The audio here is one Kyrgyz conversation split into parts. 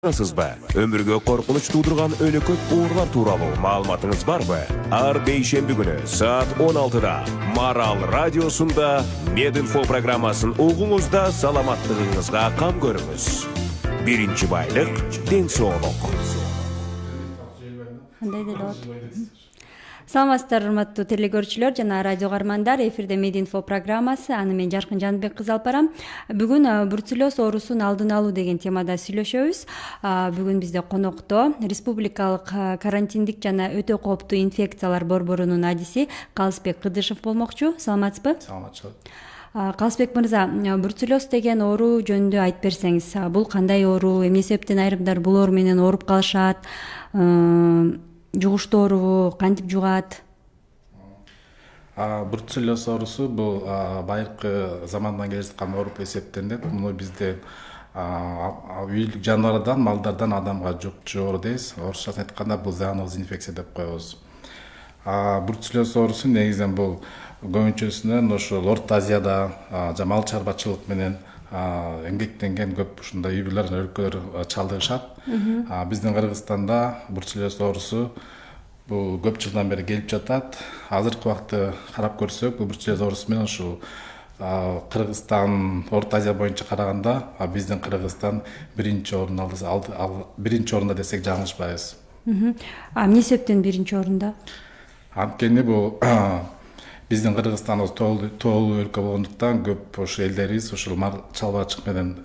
Сызбы, өмірге қорқыныш тудырған өлікөт оғырлар туралы маалыматыңыз бар бі? Ар бейшембі күні саат 16-да Марал радиосында Мединфо программасын оғыңызда саламаттығыңызға қам көріңіз. Биринчи байлық денсаулық. Саламатсыздар, урматтуу телегөрүүчүлөр жана радио каармандар. Эфирде Мединфо программасы. Аны мен Жаркын Жанбек кызы алып барам. Бүгүн бруцеллез оорусун алдын алуу деген темада сүйлөшөбүз. Бүгүн бизде конокто республикалык карантиндик жана өтө кооптуу инфекциялар борборунун адиси Калысбек Кыдышев болмокчу. Саламатсызбы? Саламатчылык. Калысбек мырза, бруцеллез деген оору жөнүндө айтып берсеңиз. Бул кандай оору, эмне себептен айрымдар бул оору менен ооруп калышат? Жугуштуу оорубу, кантип жугат? Бруцеллез оорусу бул байыркы замандан келе жаткан ооруп эсептелинет. Муну бизде үйлүк жаныбардан, малдардан адамга жукчу оору дейбиз. Орусчасын айтканда бул зооноз инфекция деп коебуз. Бруцеллез оорусу негизинен бул көбүнчөсүнөн ошол Орто Азияда мал чарбачылык менен эмгектенген көп ушундай үй бүлөлөр, өлкөлөр чалдыгышат. Биздин Кыргызстанда бруцеллез оорусу бул көп жылдан бери келип жатат. Азыркы убакытты карап көрсөк, бул бруцеллез оорусу менен ушул Кыргызстан, Орто Азия боюнча караганда биздин Кыргызстан биринчи орунда десек жаңылышпайбыз. Эмне себептен биринчи орунда? Анткени бул биздин Кыргызстан тоолуу өлкө болгондуктан көп ошо элдерибиз ушул мал чарбачылык менен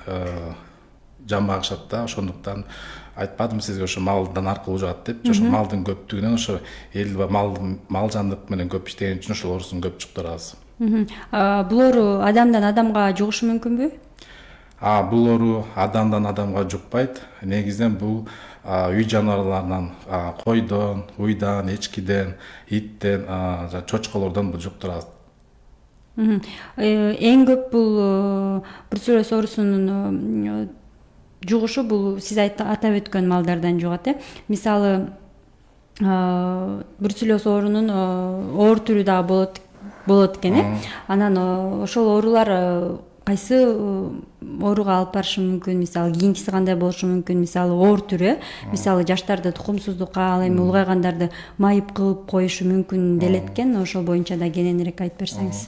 жан багышат да. Ошондуктан айтпадым сизге ошо малдан аркылуу жугат деп. Ошо малдын көптүгүнөн ошо эл мал жандык менен көп иштеген үчүн ошол оорусун көп жуктурабыз. Бул оору адамдан адамга жугушу мүмкүнбү? Бул оору адамдан адамга жукпайт. Негизинен бул үй жаныбарларынан, койдон, уйдан, эчкиден, иттен, чочколордон бул жуктурат. Эң көп бул бруцеллез оорусунун жугушу бул сиз атап өткөн малдардан жугат, Мисалы, бруцеллез оорунун оор түрү дагы болот экен, Анан ошол оорулар кайсы ооруга алып барышы мүмкүн? Мисалы, кийинкиси кандай болушу мүмкүн? Мисалы, оор түрү, мисалы, жаштарды тукумсуздукка, ал эми улгайгандарды майып кылып коюшу мүмкүн делет экен. Ошол боюнча да кененирээк айтып берсеңиз.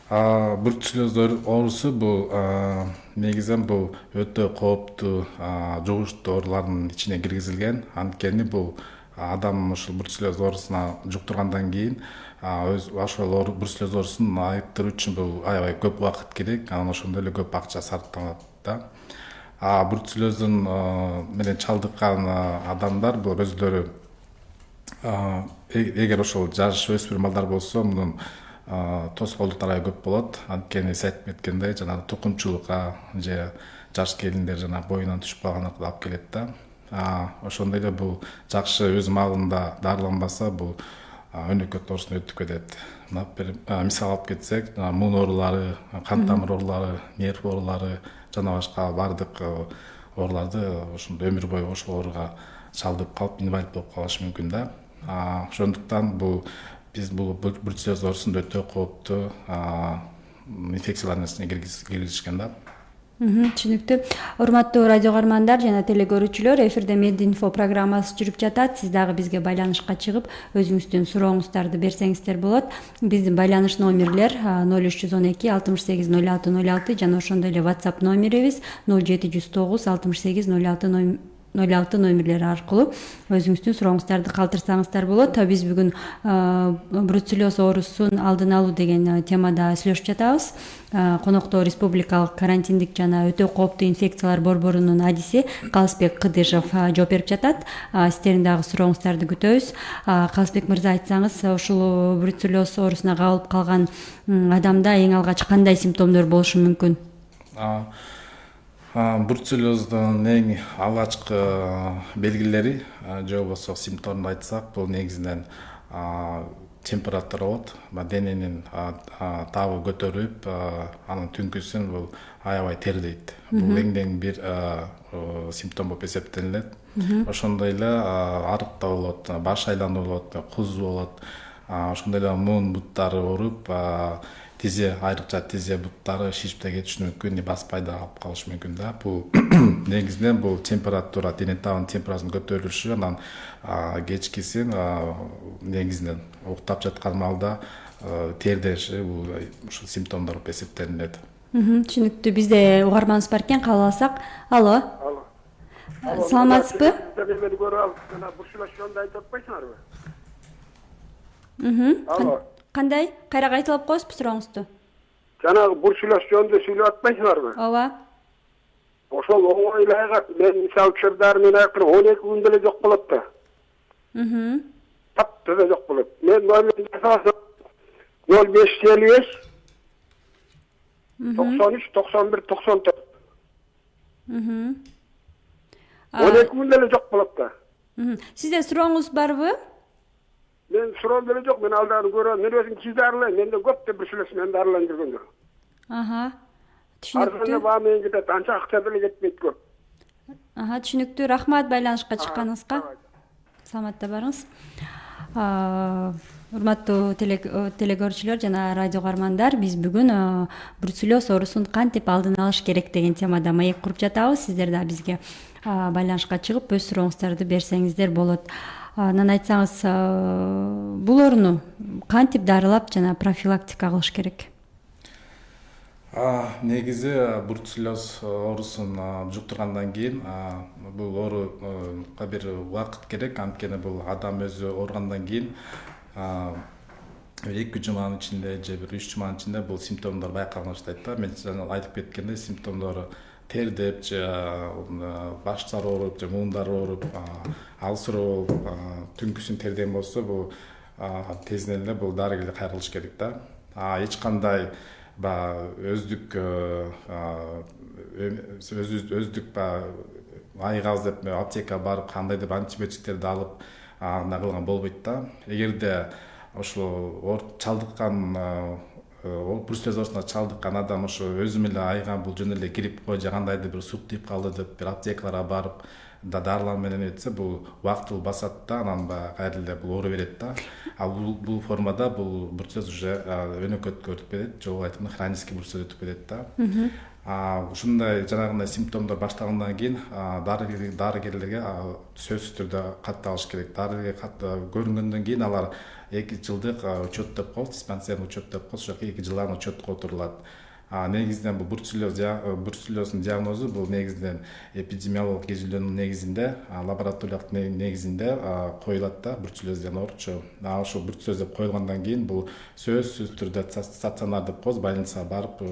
Бруцеллез оорусу бул негизинен бул өтө кооптуу жугуштуу оорулардын ичине киргизилген. Анткени бул адам ушул бруцеллез оорусуна жуктургандан кийин ошол бруцеллез оорусун айыктыруу үчүн бул аябай көп убакыт керек, анан ошондой эле көп акча сарпталат да. Бруцеллездин менен чалдыккан адамдар бул өзүлөрү эгер ошол жаш өспүрүм балдар болсо мунун тоскоолдуктары көп болот. Анткени сиз айтып кеткендей, жанагы тукумчулукка же жаш келиндер жана боюнан түшүп калган алып келет да. Ошондой эле бул жакшы өз маалында дарыланбаса, бул өнөкөт оорусуна өтүп кетет. Мисал алып кетсек, муун оорулары, кан тамыр оорулары, нерв оорулары жана башка бардык ооруларды ошондой өмүр бою ошол ооруга чалдыгып калып, инвалид болуп калышы мүмкүн да. Ошондуктан биз бул бруцеллез оорусун өтө кооптуу инфекциялардын ичине киргизишкен да. Түшүнүктүү. Урматтуу радио каармандар жана телегөрүүчүлөр, эфирде Мединфо программасы жүрүп жатат. Сиз дагы бизге байланышка чыгып, өзүңүздүн сурооңуздарды берсеңиздер болот. Биздин байланыш номерлер 0312 68 06 06 жана ошондой эле WhatsApp номерибиз 0709 68 06 06 номерлери аркылуу өзүңүздүн сурооңуздарды калтырсаңыздар болот. Биз бүгүн бруцеллез оорусун алдын алуу деген темада сүйлөшүп жатабыз. Конокто республикалык карантиндик жана өтө кооптуу инфекциялар борборунун адиси Калысбек Кыдышев жооп берип жатат. Сиздердин дагы сурооңуздарды күтөбүз. Калысбек мырза, айтсаңыз, ушул бруцеллез оорусуна кабылып калган адамда эң алгач кандай симптомдор болушу мүмкүн? Бруцеллездин эң алгачкы белгилери же болбосо симптомду айтсак, бул негизинен температура болот. Дененин табы көтөрүлүп, анын түнкүсүн бул аябай тердейт. Бул эң бир симптом болуп эсептелинет. Ошондой эле арыкта болот, баш айлануу болот, кузу болот. ошондой эле муун буттары ооруп, тизе айрыкча тизе буттары шишип да кетиши мүмкүн, баспай да алып калышы мүмкүн да. Бул негизинен бул температура, дене табынын температурасынын көтөрүлүшү, анан кечкисин негизинен уктап жаткан маалда тердеши бул ушул симптомдор болуп эсептелинет. Түшүнүктүү. Бизде угарманыбыз бар экен, кабыл алсак. Алло. Саламатсызбы? Алло. Кандай? Кайра кайталап коесузбу сурооңузду? Жанагы бурчулаш жөнүндө сүйлөп атпайсыңарбы? Ооба. Ошол оңой эле айгат. Мен мисалы чырдар менен акыры 12 күндө эле жок болот да. Таптыда жок болот. Мен номер жасасам 0555 93 91 94. 12 күндө эле жок болот да. Сизде сурооңуз барбы? Мен суроом деле жок. Мен алдарын көрөм. Мен өзүм киз дарылайм. Менде көп да бурчулаш мен дарыланып жүргөндө. Түшүнүктүү. Арзанда баа менен кетет. Анча акча деле кетпейт көп. Түшүнүктүү. Рахмат байланышка чыкканыңызга. Саламатта барыңыз. Урматтуу телегөрүүчүлөр жана радио угармандар, биз бүгүн бруцеллез оорусун кантип алдын алыш керек деген темада маек куруп жатабыз. Сиздер да бизге байланышка чыгып өз сурооңуздарды берсеңиздер болот. Анан айтсаңыз, бул ооруну кантип дарылап жана профилактика кылыш керек? Негизи бруцеллез оорусун жуктургандан кийин бул ооруга бир убакыт керек, анткени бул адам өзү ооругандан кийин 2 жуманын ичинде же бир 3 жуманын ичинде бул симптомдор байкалына баштайт да. Мен жана айтып кеткендей, симптомдору тердеп же баштары ооруп же муундар ооруп, алсыроо болуп, түнкүсүн тердеген болсо, бул тезинен эле бул дарыгерге кайрылыш керек да. Эч кандай өздүк айыгабыз деп аптекага барып кандайдыр антибиотиктерди алып андай кылган болбойт да. Эгерде ошол чалдыккан бруцеллез оорусуна чалдыккан адам ошо өзүм эле айыгам, бул жөн эле грипп же кандайдыр бир сук тийип калды деп бир аптекаларга барып дарылар менен өтсө, бул убактылуу басат да, анан кайра эле бул оору берет да. Бул формада бул бруцеллез уже өнөкөткө өтүп кетет, же болуп айтканда хронический бруцеллез өтүп кетет да. Ушундай жанагындай симптомдор башталгандан кийин дарыгерлерге сөзсүз түрдө катталыш керек. Дарыгерге көрүнгөндөн кийин алар 2 жылдык учет деп коет, диспансерный учет деп коет, ошо 2 жылдан учетко отурулат. Негизинен бул бруцеллездин диагнозу бул негизинен эпидемиологиялык изилдөөнүн негизинде, лабораториялык негизинде коюлат да, бруцеллез деген ооручу. Ошол бруцеллез деп коюлгандан кийин бул сөзсүз түрдө стационар деп коебуз, больницага барып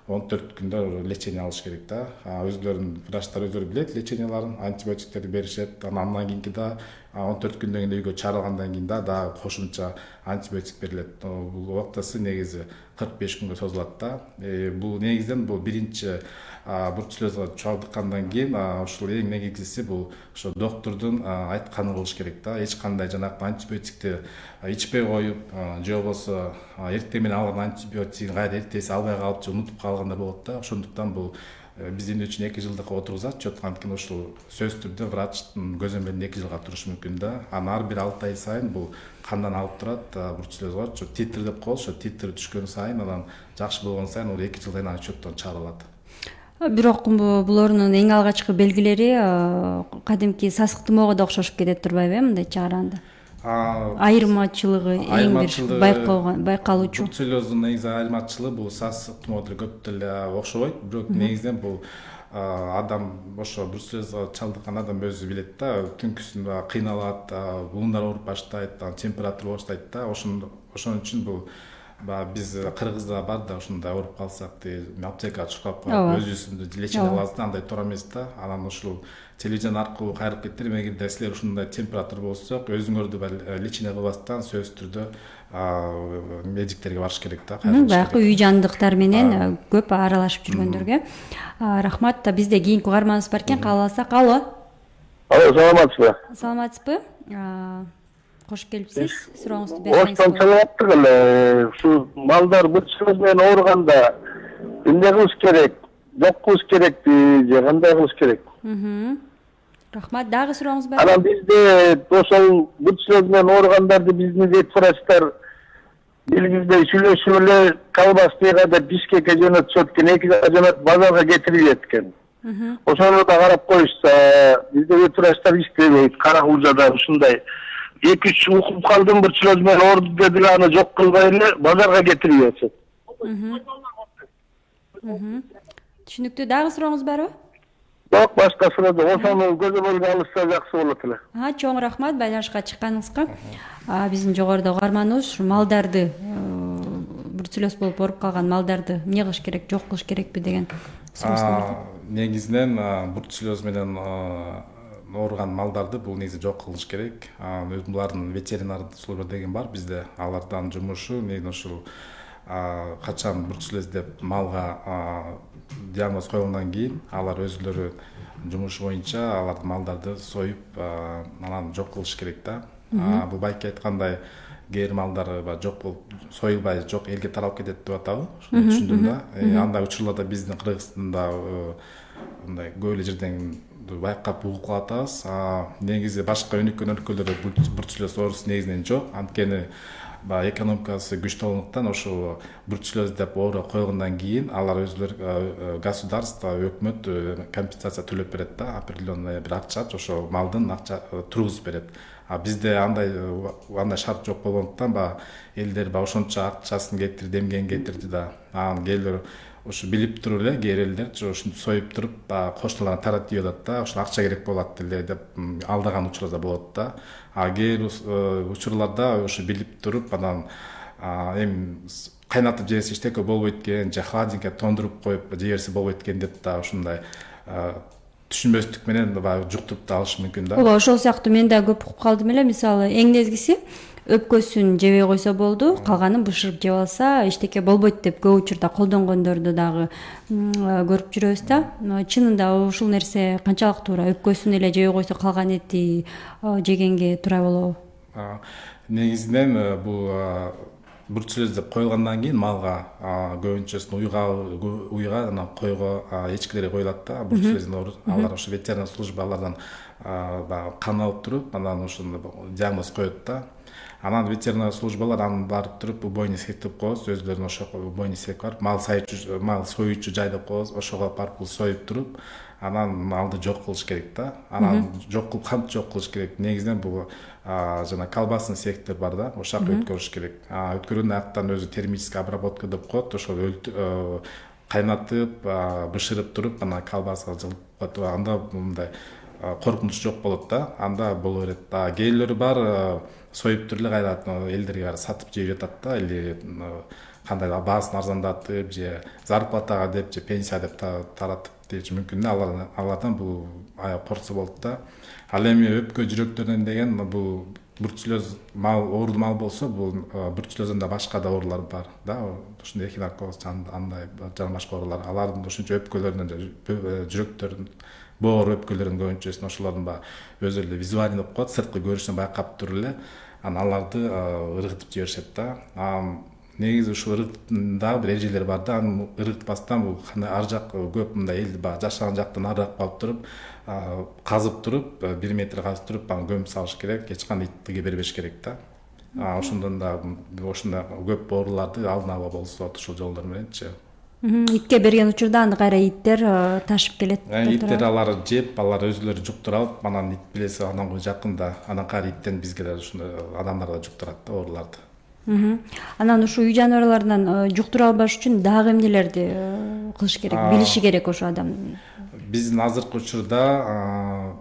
14 күндө лечение алыш керек да. Өзлөрүнүн врачтар өздөрү билет леченияларын, антибиотиктерди беришет. Андан кийинки да 14 күндөн кийин үйгө чыгарылгандан кийин да кошумча антибиотик берилет. Бул убактысы негизи 45 күнгө созулат да. Бул негизинен бул биринчи бруцеллезге чалдыккандан кийин ушул эң негизгиси бул ошо доктурдун айтканын кылыш керек да. Эч кандай жанагы антибиотикти ичпей коюп, же болбосо эртең менен алган антибиотигин кайра эртеси албай калып же унутуп калганда болот да. Ошондуктан бул биз эмне үчүн 2 жылдык отургузат, чөт анткени ушул сөз түрдө врачтын көзөмөлүндө 2 жылга турушу мүмкүн да. Аны ар бир 6 ай сайын бул кандан алып турат, бруцеллезге ошо титр деп коебуз, ошо титр түшкөн сайын, анан жакшы болгон сайын ол 2 жылдан кийин учеттон чыгарылат. Бирок бул оорунун эң алгачкы белгилери кадимки сасык тумоого да окшошуп кетет турбайбы, мындай чыгарганда? Айырмачылыгы эң бир байкалуучу. Бруцеллездин негизи айырмачылыгы бул сасык тумоодо көп деле окшобойт, бирок негизинен бул адам ошо бруцеллезге чалдыккан адам өзү билет да, түнкүсүн кыйналат, муундар ооруп баштайт, температура баштайт да. Ошон үчүн бул биз Кыргызда бар да, ошондой ооруп калсак аптекага чуркап өзүбүздү лечение алабыз да, андай туура эмес да. Анан ушул телевизион аркылуу кайрылып кетип, эгерде силер ушундай температура болсо, өзүңөрдү лечение кылбастан сөзсүз түрдө медиктерге барыш керек да. Баягы үй жандыктар менен көп аралашып жүргөндөргө рахмат. Бизде кийинки угарманыбыз бар экен, кабыл алсак. Алло, Саламатсызбы? Саламатсызбы? Кош келипсиз. Сурооңузду берсеңиз. Оштон чалаттык эле. Ушу малдар бруцеллез менен ооруганда эмне кылыш керек? Жок кылыш керекпи же кандай кылыш керек? Рахмат. Дагы сурооңуз барбы? Анан бизде ошол бруцеллез менен ооругандарды биздин вет врачтар Билгиздей сүйлөшүп эле колбастыга да Бишкекке жөнөтүшөт экен, экиге жөнөтүп базарга кетирилет экен. Ошону да карап коюшса, бизде өтүраштар иштебейт, Кара-Кулжада ушундай 2-3 укуп калдым бир чүлөз менен орду дедиле, аны жок кылбай эле базарга кетирип атышат. Түшүнүктүү. Дагы сурооңуз барбы? Жок, башка суроо жок. Ошону көзөмөлгө алышса жакшы болот эле. Чоң рахмат байланышка чыкканыңызга. Биздин жогорудагы каарманыбыз ушу малдарды, бруцеллез болуп ооруп калган малдарды эмне кылыш керек, жок кылыш керекпи деген суроо. Негизинен бруцеллез менен ооруган малдарды бул негизи жок кылыш керек. Булардын ветеринар служба деген бар бизде. Алардан жумушу негизи ушул качан бруцеллез деп малга диагноз коюлгандан кийин алар өзүлөрү жумушу боюнча алар малдарды союп анан жок кылыш керек да. Бул байке айткандай кээ бир малдар жок болуп союлбай жок элге таралып кетет деп атабы, ошону түшүндүм да. Андай учурларда биздин Кыргызстанда мындай көп эле жерден байкап угуп калатабыз. Негизи башка өнүккөн өлкөлөрдө бруцеллез оорусу негизинен жок. Анткени экономикасы күчтүү болгондуктан ошол бруцеллез деп оору койгондон кийин алар өзүлөрү государство, өкмөт компенсация төлөп берет да, определенный бир акча, ошол малдын акча тургузуп берет. Бизде андай шарт жок болгондуктан элдер ошончо акчасын кетирди, эмгегин кетирди да. Анан кээбир ушу билип туруп эле кээ бир элдер ушинтип союп туруп кошуналарга таратып атат да, ошол акча керек болот деле деп алдаган учурлар да болот да. Кээ бир учурларда ушу билип туруп анан эми кайнатып жебесе эчтеке болбойт экен, же холодильникке тондуруп коюп жиберсе болбойт экен деп да ушундай түшүнбөстүк менен баягы жуктуруп да алышы мүмкүн да. Ооба, ошол сыяктуу мен да көп угуп калдым эле. Мисалы, эң незгиси өпкөсүн жебей койсо болду, калганын бышырып жеп алса эчтеке болбойт деп көп учурда колдонгондорду дагы көрүп жүрөбүз да. Чынында ушул нерсе канчалык туура? Өпкөсүн эле жебей койсо калган эти жегенге туура болобу? Негизинен бул бруцеллез деп коюлгандан кийин малга көбүнчөсүн уйга анан койго, эчкилерге коюлат да. Бруцеллездин оорусу алар ошо ветеринар службалардан кан алып туруп анан ошону диагноз коет да. Анан ветеринар службалар анан барып туруп убойный сек деп коебуз, өзүлөрүнүн ошо убойный сек бар, мал союучу жай деп коебуз, ошого барып бул союп туруп анан малды жок кылыш керек да. Анан кантип жок кылыш керек? Негизинен бул жана колбасный сектор бар да, ошол жака өткөрүш керек. Өткөргөндөн аяктан өзү термическая обработка деп коет, ошол кайнатып, бышырып туруп анан колбасага жылып коет. Анда мындай коркунуч жок болот да, анда боло берет. Кээлери бар союп туруп эле кайра элдерге сатып жеп жатат да, или кандай баасын арзандатып же зарплатага деп же пенсия деп таратып дечи мүмкүн да. Алардан бул корксо болот да. Ал эми өпкө жүрөктөрүнөн деген бул бруцеллез оорулуу мал болсо, бул бруцеллезден да башка да оорулар бар да. Ушундай эхинокоз, андай жана башка оорулар. Алардын ушунча өпкөлөрүнөн, жүрөктөрүнүн боор өпкөлөрүнүн көбүнчөсүн ошолордун өзү эле визуальный деп коет, сырткы көрүнүшүнөн байкап туруп эле анан аларды ыргытып жиберишет да. Негизи ушул ыргыттын да бир эрежелери бар да. Аны ыргытпастан бул ар жак көп мындай эл жашаган жактан арыраак калып туруп, казып туруп, 1 метр казып туруп, аны көмүп салыш керек, эч кандай итке бербеш керек да. Ошондон да ошондой көп ооруларды алдын ала болсо ушул жолдор мененчи. Итке берген учурда аны кайра иттер ташып келет. Иттер алар жеп, алар өзүлөрү жуктура алып, анан ит билеси анан жакында, анан кайра иттен бизге да ушундай адамдарга жуктурат да ооруларды. Анан ушу үй жаныбарларынан жуктура албаш үчүн дагы эмнелерди кылыш керек, билиши керек ошо адам? Биздин азыркы учурда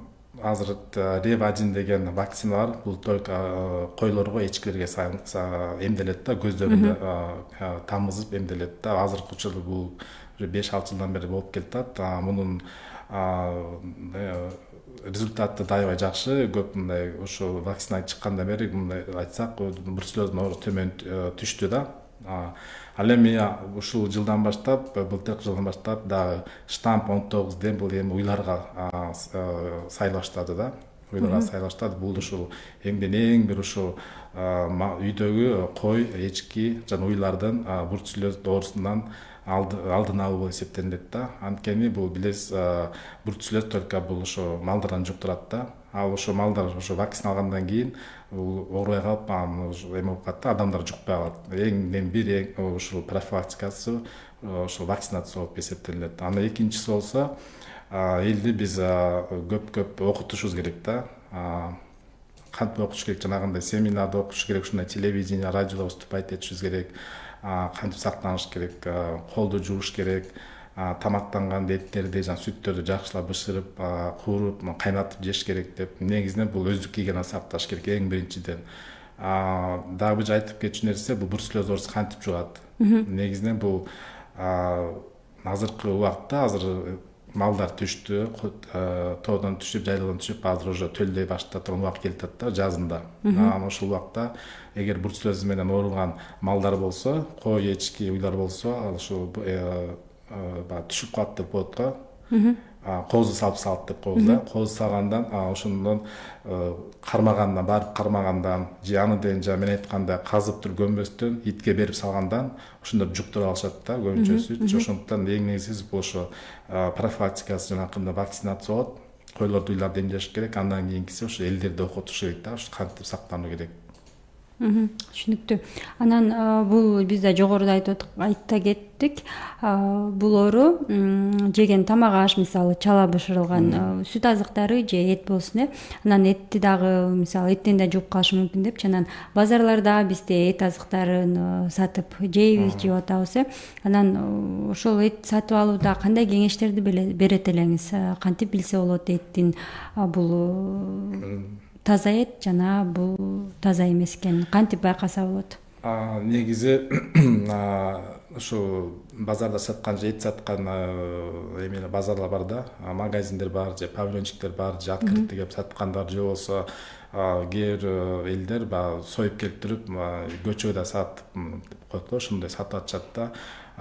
азыр Рев-1 деген вакцина бар. Бул только койлорго, эчкилерге эмделет да, көздөрүндө тамызып эмделет да. Азыркы учурда бул 5-6 жылдан бери болуп келатат. Мунун результаты да аябай жакшы. Көп мындай ошо вакцина чыккандан бери мындай айтсак, бруцеллездин оорусу төмөн түштү да. Ал эми ушул жылдан баштап, былтыркы жылдан баштап дагы штамп 19 бул эми уйларга сайла баштады да. Уйларга сайла баштады. Бул ушул эң бир ушул үйдөгү кой, эчки жана уйлардын бруцеллез оорусунан алдын алуу болуп эсептелинет да. Анткени бул билесиз, бруцеллез только бул ошо малдардан жуктурат да. Ал ошо малдар ошо вакцина алгандан кийин бул оорубай калып, эме болуп калат да, адамдар жукпай калат. Эң бир ушул профилактикасы ошол вакцинация болуп эсептелинет. Анан экинчиси болсо, элди биз көп окутушубуз керек да. Кантип окутуш керек, жанагындай семинарда окутуш керек, ушундай телевидение, радиодо выступать этишибиз керек. Кантип сактаныш керек, колду жууш керек, тамактанганда эттерди жана сүттөрдү жакшылап бышырып, кууруп, кайнатып жеш керек деп. Негизинен бул өздүк гигиенаны сакташ керек эң биринчиден. Дагы бир айтып кетчү нерсе, бул бруцеллез оорусу кантип жугат. Негизинен бул азыркы убакта малдар түштү, тоодон түшүп, жайлаудан түшүп, азыр уже төлдөй баштап турган убак келип атат да, жазында. Ошол убакта эгер бруцеллез менен ооруган малдар болсо, кой, эчки, уйлар болсо, ал ушул түшүп калат деп болот го. Коозду салат деп коебуз да. Коозду салгандан, ошондон барып кармагандан, же аны деген мен айткандай казып туруп көмбөстөн итке берип салгандан ошондор жуктуруп алышат да, көбүнчөсү. Ошондуктан эң негизгиси бул ошо профилактикасы, жанакындай вакцинация болот. Койлорду, уйларды эмдеш керек. Андан кийинкиси ошо элдерди окутуш керек да, ошо кантип сактануу керек. Түшүнүктүү. Анан бул биз да жогоруда айта кеттик. Бул оору жеген тамак аш, мисалы чала бышырылган сүт азыктары же эт болсун, анан этти дагы мисалы эттен да жугуп калышы мүмкүн депчи. Анан базарларда бизде эт азыктарын сатып жейбиз, жеп атабыз. Анан ошол эт сатып алууда кандай кеңештерди берет элеңиз? Кантип билсе болот эттин бул таза эт жана бул таза эмес экенин кантип байкаса болот? Негизи ушу базарда саткан же эт саткан эмелер базарлар бар да, магазиндер бар, же павильончиктер бар, же открытый келип саткандар, же болбосо кээ бир элдер союп келтирип көчөдө сатып коет го, ошондой сатып атышат да.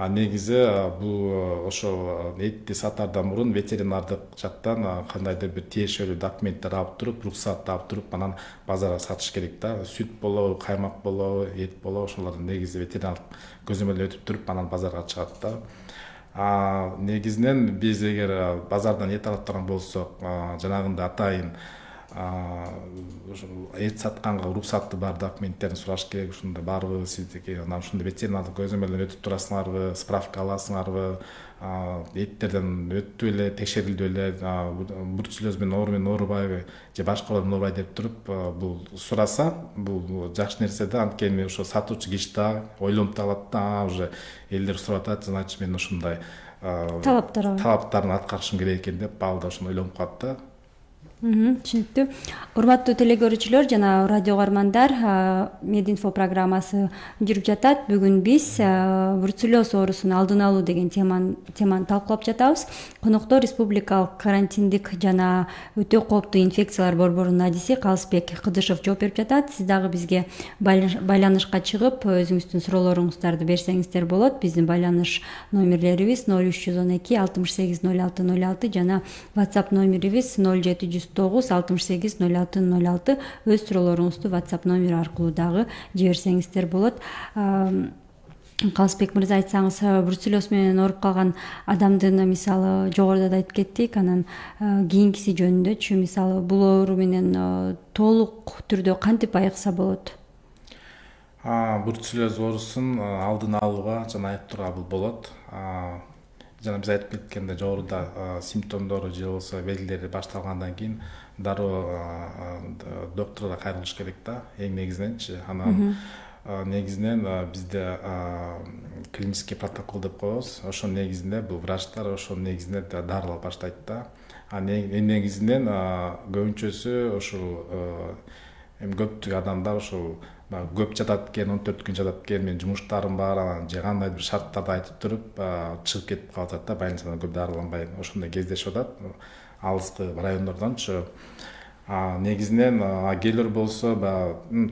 Негизи бул ошол этти сатардан мурун ветеринардык жактан кандайдыр бир тиешелүү документтер алып туруп, уруксат алып туруп, анан базарга сатыш керек да. Сүт болобу, каймак болобу, эт болобу, ошолорду негизи ветеринардык көзөмөлдөн өтүп туруп, анан базарга чыгат да. Негизинен биз эгер базардан эт алып турган болсок, жанагындай атайын эт сатканга уруксаты бар документтерин сураш керек. Ушундай барбы сиздики, анан ушундай ветеринардык көзөмөлдөн өтүп турасыңарбы, справка аласыңарбы, эттерден өттү эле, текшерилди эле, бруцеллез менен оорубайбы, же башка менен оорубайбы деп туруп бул сураса, бул жакшы нерсе да. Анткени ошо сатуучу киши да ойлонуп алат да, уже элдер сурап атат, значит мен ушундай талаптарын аткарышым керек экен деп, ал да ошону ойлонуп калат да. Түшүнүктүү. Урматтуу телегөрүүчүлөр жана радио каармандар, Мединфо программасы жүрүп жатат. Бүгүн биз бруцеллез оорусун алдын алуу деген теманы талкуулап жатабыз. Конокто республикалык карантиндик жана өтө кооптуу инфекциялар борборунун адиси Калысбек Кыдышев жооп берип жатат. Сиз дагы бизге байланышка чыгып, өзүңүздүн суроолоруңуздарды берсеңиздер болот. Биздин байланыш номерлерибиз 0312 68 06 06 жана WhatsApp номерибиз 0709 68 06 06. Өз суроолоруңузду WhatsApp номери аркылуу дагы жиберсеңиздер болот. Калысбек мырза, айтсаңыз, бруцеллез менен ооруп калган адамдын мисалы жогоруда да айтып кеттик, анан кийинкиси жөнүндөчү, мисалы бул оору менен толук түрдө кантип айыкса болот? Бруцеллез оорусун алдын алууга жана айыктырууга бул болот. Жана биз айтып кеткендей, жогоруда симптомдору же болбосо белгилери башталгандан кийин дароо доктурга кайрылыш керек да, эң негизиненчи. Анан негизинен бизде клинический протокол деп коебуз. Ошонун негизинде бул врачтар ошонун негизинде дарылар баштайт да. Негизинен көбүнчөсү ушул көптүк адамдар ушул көп жатат экен, 14 күн жатат экен, мен жумуштарым бар, анан же кандайдыр бир шарттарды айтып туруп чыгып кетип калат да, больницадан көп дарыланбай. Ошондой кездешип атат алыскы райондордончу. Негизинен келер болсо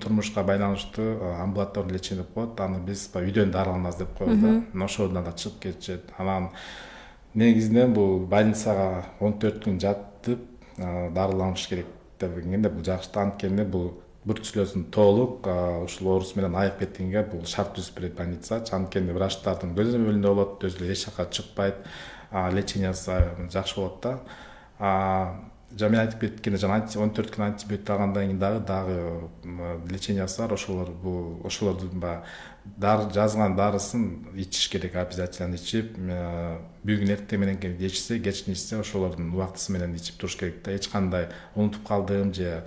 турмушка байланыштуу амбулаторный лечение деп коет. Аны биз үйдөн дарыланабыз деп коебуз да. Ошондон да чыгып кетишет. Анан негизинен бул больницага 14 күн жатып дарыланыш керек дегенде бул жакшы. Анткени бул бүрчүлөөсүн толук ушул оорус менен айыгып кеткенге бул шарт түзүп берет больница. Анткени врачтардын көзөмөлүндө болот, өзү эч жака чыкпайт, лечениясы жакшы болот да. Мен айтып кеткенде жана 14 күн антибиотик алгандан кийин дагы лечениясы бар. Ошолордун дары жазган дарысын ичиш керек, обязательно ичип, бүгүн эртең менен ичсе, кечин ичсе, ошолордун убактысы менен ичип туруш керек да. Эч кандай унутуп калдым же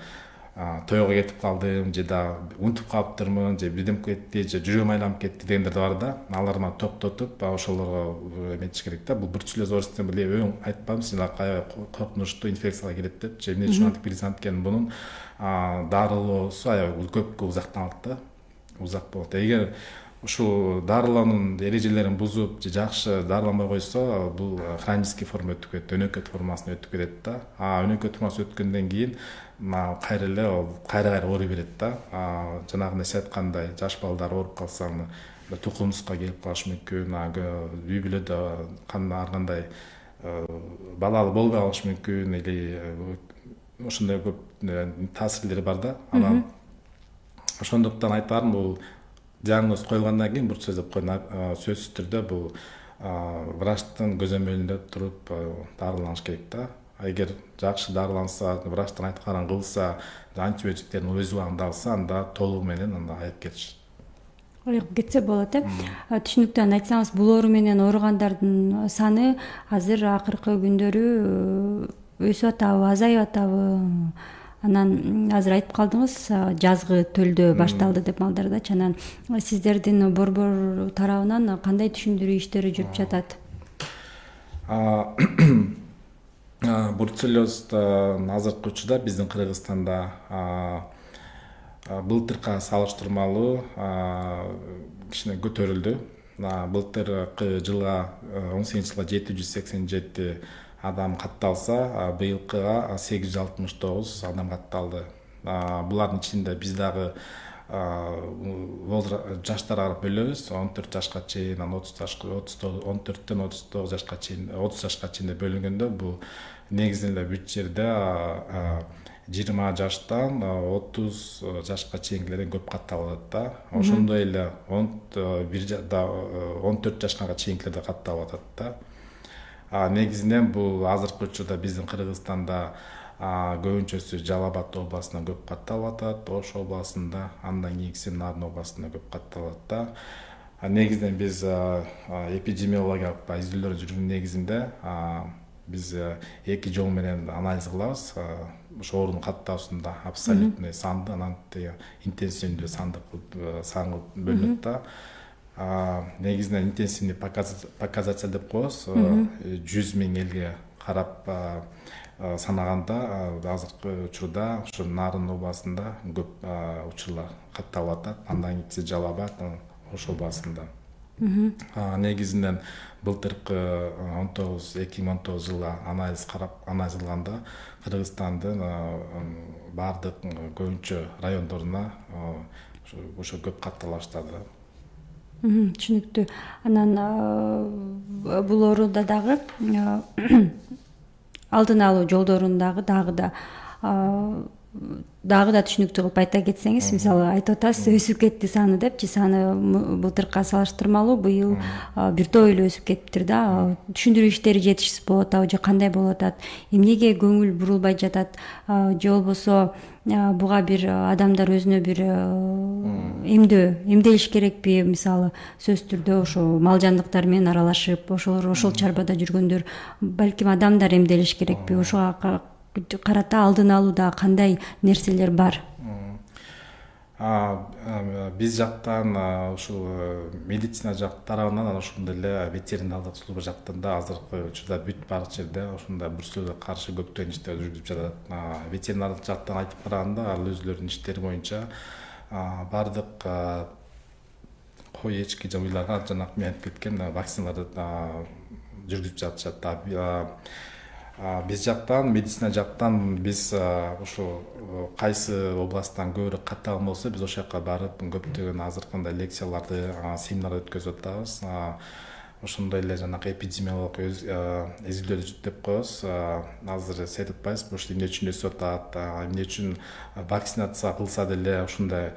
тойго кетип калдым же да унутуп калыптырмын же бирдем кетти же жүрөгүм айланып кетти дегендер бар да. Аларга токтотуп ошолорго эметиш керек да. Бул бүрчүлөз оорусун эле өң айтпамын, силер коркунучтуу инфекцияга келет деп. Же эмне үчүн антып билсем анткени бунун дарылоосу аябай көп узактанат да. Узак болот. Эгер ушул дарылоонун эрежелерин бузуп же жакшы дарыламай койсо, бул хронический форма өтүп кетет, өнөкөт формасына өтүп кетет да. Өнөкөт формасы өткөндөн кийин кайра эле кайра ооруй берет да. Жанагы нерсе айткандай, жаш балдар ооруп калса, тукумсузга келип калышы мүмкүн, үй бүлөдө ар кандай балалы болбой калышы мүмкүн, или ошондой көп таасирлери бар да. Анан ошондуктан айтарым, бул диагноз коюлгандан кийин бүрчүлөз деп коюлат. Сөзсүз түрдө бул врачтын көзөмөлүндө туруп дарыланыш керек да. Эгер жакшы дарыланса, врачтын айтканын кылса, антибиотиктерин өз убагында алса, анда толугу менен айыгып кетишет. Айыгып кетсе болот, түшүнүктүү. Айтсаңыз, бул оору менен ооругандардын саны азыр акыркы күндөрү өсүп атабы, азайып атабы? Анан азыр айтып калдыңыз, жазгы төлдө башталды деп малдардачы. Анан сиздердин борбор тарабынан кандай түшүндүрүү иштери жүрүп жатат? Бруцеллез азыркы учурда биздин Кыргызстанда былтыркы салыштырмалуу кичине көтөрүлдү. Былтыркы жылга 18-жылга 787 адам катталса, быйылкыга 869 адам катталды. Булардын ичинде биз дагы жаштарга бөлөбүз. 14 жашка чейин, 14тен 39 жашка чейин, 30 жашка чейин бөлүнгөндө, бул негизинде бүт жерде 20 жаштан 30 жашка чейинкилерден көп катталып атат да. Ошондой эле 14 жашка чейинкилерде катталып атат да. Негизинен бул азыркы учурда биздин Кыргызстанда көбүнчөсү Жалал Абад областына көп катталып атат, Ош областында, андан кийинкиси Нарын областына көп катталып атат да. Негизинен биз эпидемиологиялык изилдөөлөр жүргөн негизинде биз 2 жол менен анализ кылабыз. Ошо оорунун каттаусунда абсолютный санды, анан интенсивдүү сан кылып бөлүнөт да. Негизинен интенсивный показатель деп коебуз. 100 000 элге карап санаганда азыркы учурда ушу Нарын областында көп учурлар катталып атат. Андан кийинкиси Жалал Абад, Ош областында. Негизинен былтыркы 2019 жылга анализ кылганда Кыргызстандын баардык көбүнчө райондоруна ошо көп каттала баштады. Түшүнүктүү. Анан бул ооруда дагы алдын алуу жолдорун дагы да түшүнүктүү кылып айта кетсеңиз, мисалы айтып атасыз, өсүп кетти саны депчи, саны былтыркыга салыштырмалуу быйыл биртоо эле өсүп кетиптир да. Түшүндүрүү иштери жетишсиз болуп атабы же кандай болуп атат? Эмнеге көңүл бурулбай жатат? Же болбосо буга бир адамдар өзүнө бир эмделиш керекпи? Мисалы сөзсүз түрдө ошо мал жандыктар менен аралашып, ошол чарбада жүргөндөр, балким адамдар эмделиш керекпи? Ошого карата алдын алууда кандай нерселер бар? Биз жактан ушул медицина тарабынан, ошондой эле ветеринардык служба жактан да азыркы учурда бүт баардык жерде ошондой бүрчүлөзгө каршы көптөгөн иштер жүргүзүп жатат. Ветеринардык жактан айтып караганда, ал өзлөрүнүн иштери боюнча баардык кой, эчки же уйларга жанагы мен айтып кеткен вакциналарды жүргүзүп жатышат. Биз жактан, медицина жактан биз ушу кайсы областтан көбүрөөк катталган болсо, биз ошол жака барып көптөгөн азыркындай лекцияларды, семинар өткөзүп атабыз. ошондой эле жанагы эпидемиологиялык изилдөөлөр деп коебуз. Азыр сезип атпайбызбы ушул эмне үчүн өсүп атат, эмне үчүн вакцинация кылса деле ушундай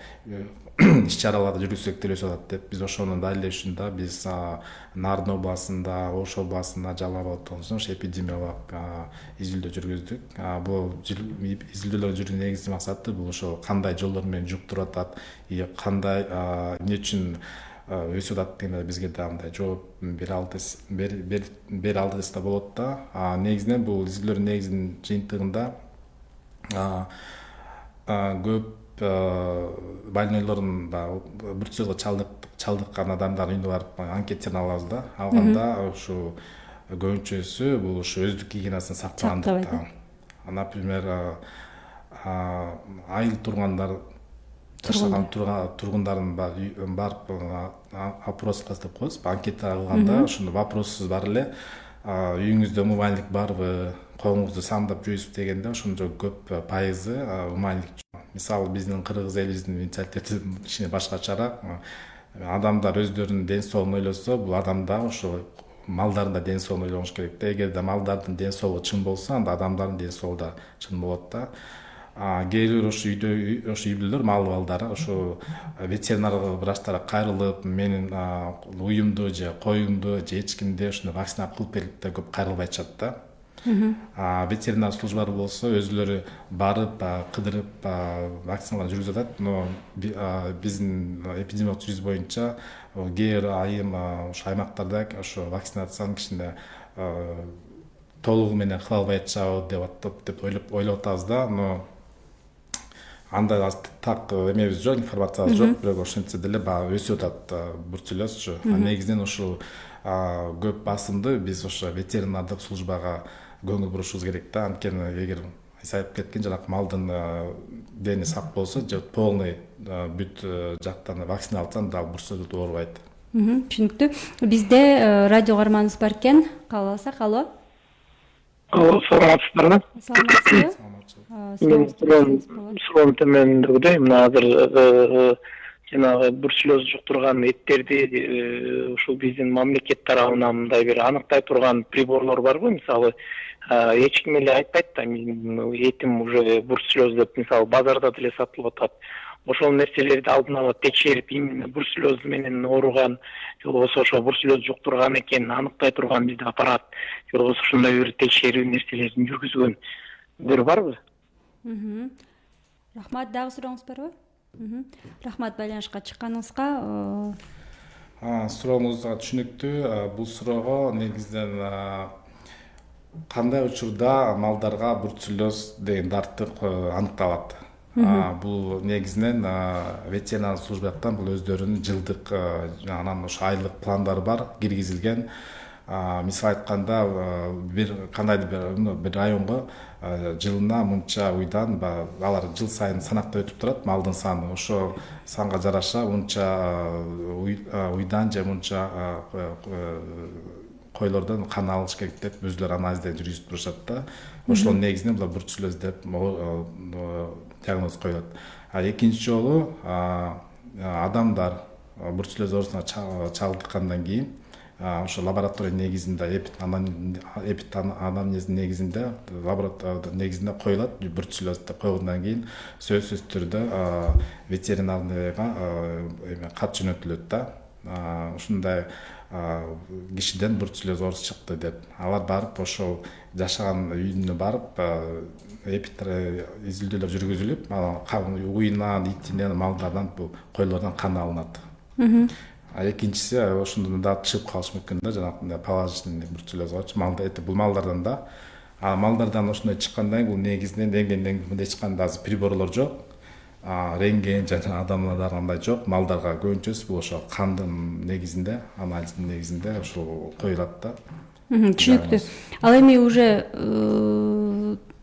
иш чараларды жүргүзсөк деле өсүп атат деп. Биз ошону далилдөө үчүн да биз Нарын областында, Ош областында, Жалал абад областында ошо эпидемиологиялык изилдөө жүргүздүк. Бул изилдөөлөрдүн жүргүзүү негизги максаты бул ошо кандай жолдор менен жуктуруп атат, кандай эмне үчүн өсүп атат дегенде бизге да андай жооп бере алды десе да болот да. Негизинен бул изилдөөлөрдүн негизинин жыйынтыгында көп больнойлордун бруцеллозго чалдыккан адамдардын үйүнө барып анкетаны алабыз да. Алганда ушу көбүнчөсү бул ушу өздүк гигиенасын сактагандыкта. Например, айыл тургундардын барып опрос деп коебуз. Анкета алганда ошондо вопроссуз бар эле үйүңүздө умайлык барбы, коңуңузду сандап жуйсузбу дегенде ошондо көп пайызы умайлык. Мисалы биздин кыргыз элибиздин менталитети кичине башкачараак. Адамдар өздөрүнүн ден соолугун ойлосо, бул адамдар ошо малдардын да ден соолугун ойлонуш керек да. Эгерде малдардын ден соолугу чың болсо, анда адамдардын ден соолугу да чың болот да. Кээ бир ошо үйдөлөр мал балдары ошо ветеринар врачтарга кайрылып, менин уюмду же коюмду же эчкимди ушуну вакцина кылып берип да көп кайрылбай атышат да. Ветеринар службалар болсо өзүлөрү барып кыдырып вакциналарды жүргүзүп атат. Но биздин эпидемиологиялык жүйүбүз боюнча кээ бир айым ошо аймактарда ошо вакцинацияны кичине толугу менен кыла албай атышабы деп ойлоп атабыз да. Но андай так эмебиз жок, информациябыз жок, бирок ошентсе деле баягы өсүп атат бруцеллезчу. Негизинен ушул көп басымды биз ошо ветеринардык службага көңүл бурушубуз керек да. Анткени эгер сайып кеткен жанагы малдын дени сак болсо же полный бүт жактан вакцина алсаң дагы бруцеллез оорубайт. Түшүнүктүү. Бизде радио каарманыбыз бар экен. Кабыл алсак, алло. Саламатсыздарбы? Суроом төмөндөгүдөй. Мына азыр жанагы бруцеллез жуктурган эттерди ушул биздин мамлекет тарабынан мындай бир аныктай турган приборлор барбы? Мисалы, эч ким эле айтпайт да, этим уже бруцеллез деп, мисалы, базарда деле сатылып атат. Ошол нерселерди алдын ала текшерип, именно бруцеллез менен ооруган, же болбосо ошо бруцеллез жуктурган экенин аныктай турган бизде аппарат, же болбосо ушундай бир текшерүү нерселерин жүргүзгөндөр барбы? Рахмат, дагы сурооңуз барбы? Рахмат байланышка чыкканыңызга. Сурооңуз түшүнүктүү. Бул суроого негизинен кандай учурда малдарга бруцеллез деген дартык аныкталат? Бул негизинен ветеринар служба жактан бул өздөрүнүн жылдык анан ошо айлык пландары бар, киргизилген. Мисалы айтканда, кандайдыр бир районго жылына мынча уйдан, алар жыл сайын санактап өтүп турат малдын саны. Ошо санга жараша мынча уйдан же мынча койлордон кан алыш керек деп өзүлөрү анализдерин жүргүзүп турушат да. Ошол негизинен бул бруцеллез деп диагноз коюлат. Экинчи жолу адамдар бруцеллез оорусуна чалдыккандан кийин ошо лаборатория негизинде эпид анамнез негизинде лаборатория негизинде коюлат бруцеллез деп койгондон кийин сөзсүз түрдө ветеринарныйга кат жөнөтүлөт да. Ушундай кишиден бруцеллез оорусу чыкты деп. Алар барып ошол жашаган үйүнө барып изилдөөлөр жүргүзүлүп, уйунан, итинен, малдардан, бул койлордон кан алынат. Экинчиси ошондон да чыгып калышы мүмкүн да, жанагындай положительный бруцеллез болчу. Бул малдардан да. Малдардан ошондой чыккандан кийин бул негизинен рентгенден эч кандай приборлор жок. Рентген жана адамдарда андай жок. Малдарга көбүнчөсү бул ошо кандын негизинде, анализдин негизинде ошол коюлат да. Түшүнүктүү. Ал эми уже